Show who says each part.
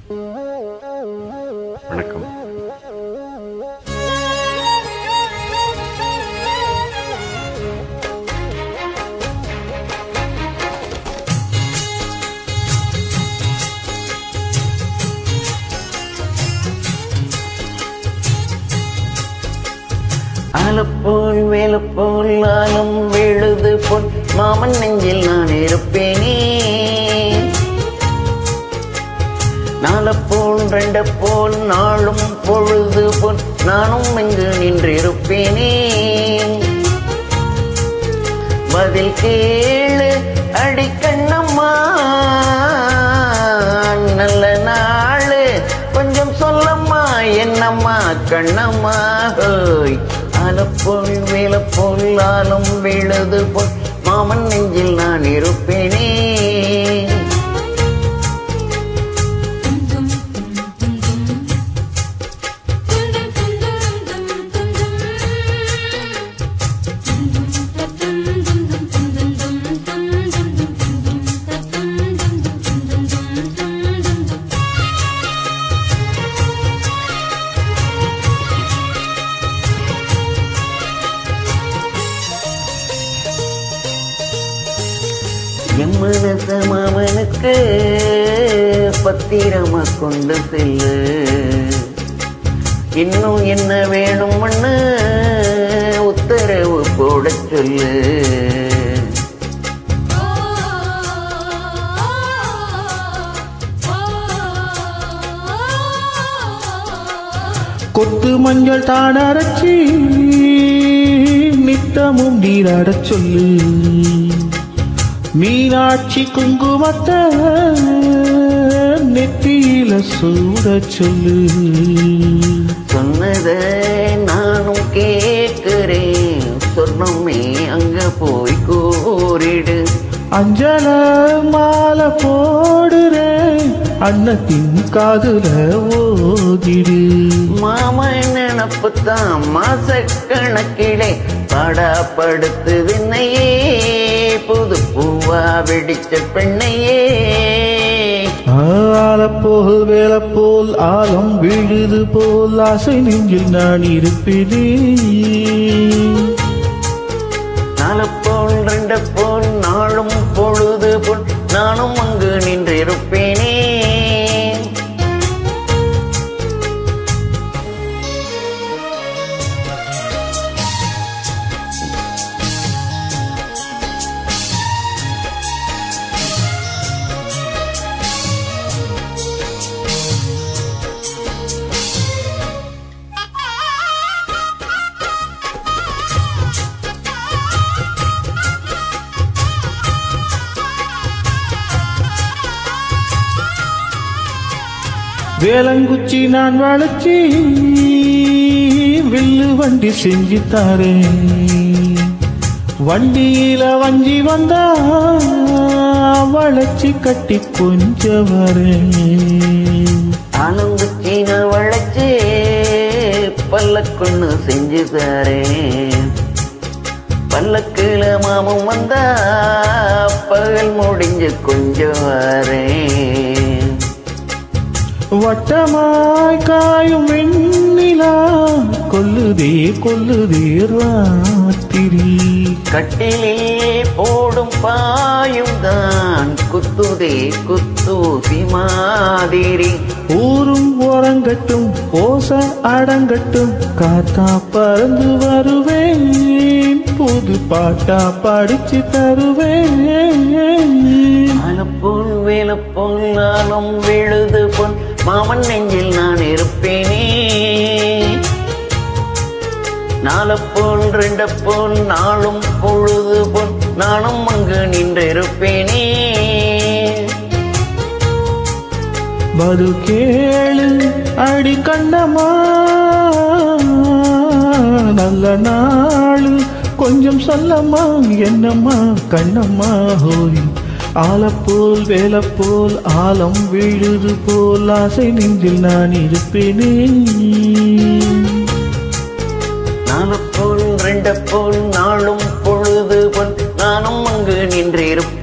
Speaker 1: வணக்கம்.
Speaker 2: ஆலப்போல் வேலப்போல் ஆலம் விழுது பொன் மாமன் நெஞ்சில் நான் இருப்பேனே. நாலப்போல் ரெண்டப்போல் நாளும் பொழுது பொன் நானும் இங்கு நின்றிருப்பேனே. பதில் கேளு அடிக்கண்ணம்மா, நல்ல நாளு கொஞ்சம் சொல்லம்மா, என்னம்மா கண்ணம்மா. ஹோய் ஆலப்போல் வேலப்போல் ஆலம் விழுது போல் மாமன் நெஞ்சில் நான் இருப்பேனே. எம்மனச மாமனுக்கு பத்திரமா கொண்டு செல்லு, இன்னும் என்ன வேணும்னு உத்தரவு போட சொல்லு.
Speaker 3: கொத்து மஞ்சள் தான் அரைச்சி நித்தமும் நீராடச் சொல்லு, மீனாட்சி குங்குமத்தை நெத்தியில சூட சொல்லு.
Speaker 2: சொன்னத நானும் கேட்கிறேன், சொன்னமே அங்க போய் கூறிடு.
Speaker 3: அஞ்சல மாலை போடுறேன், அன்னத்தின் காதுல ஓதிடு.
Speaker 2: மாமன் நினப்புத்தான் மாச கணக்கிலே பாடாப்படுத்து விண்ணையே, புது பூவா வெடிச்ச பெண்ணையே.
Speaker 3: ஆலப்போல் வேலப்போல் ஆலம் விழுது போல் ஆசை நெஞ்சில் நான் இருப்பேனே.
Speaker 2: நாலப்போல் ரெண்டப்போல் நாளும் பொழுது போல் நானும் அங்கு நின்றிருப்பேனே.
Speaker 3: வேலங்குச்சி நான் வளைச்சி வில்லு வண்டி செஞ்சு தாரேன், வண்டியில வஞ்சி வந்தா வளைச்சி கட்டி கொஞ்ச வரேன்.
Speaker 2: ஆலங்குச்சி நான் வளைச்சு பல்லக்குன்னு செஞ்சு தரேன், பல்லக்குல மாமம் வந்தா பகல் முடிஞ்சு கொஞ்சம் வரேன்.
Speaker 3: வட்டமாய் காயும் வெண்ணிலா கொல்லுதே கொல்லுதே ராத்திரி,
Speaker 2: கட்டிலே போடும் பாயும் தான் குத்துதே குத்தூசி மாதிரி.
Speaker 3: ஊரும் ஓரங்கட்டும் ஓச அடங்கட்டும், காத்தா பறந்து வருவேன், புது பாட்டா படிச்சு தருவேன்.
Speaker 2: ஆலப்போல் வேலப்போல் நாளும் விழுது பொன் மாமன் நெஞ்சில் நான் இருப்பேனே. நாலப்போல் ரெண்டப்போல் நாளும் பொழுது பொன் நானும் அங்கு நின்றிருப்பேனே.
Speaker 3: பது கேளு அடி கண்ணம்மா, நல்ல நாளு கொஞ்சம் சொல்லம்மா, என்னம்மா கண்ணம்மா. ஹோய் ஆலப்போல் வேலப்போல் ஆலம் விழுது போல் ஆசை நெஞ்சில் நான் இருப்பேனே.
Speaker 2: நாலப்போல் ரெண்டப்போல் நாளும் பொழுது பொன் நானும் அங்கு நின்றிருப்பேன்.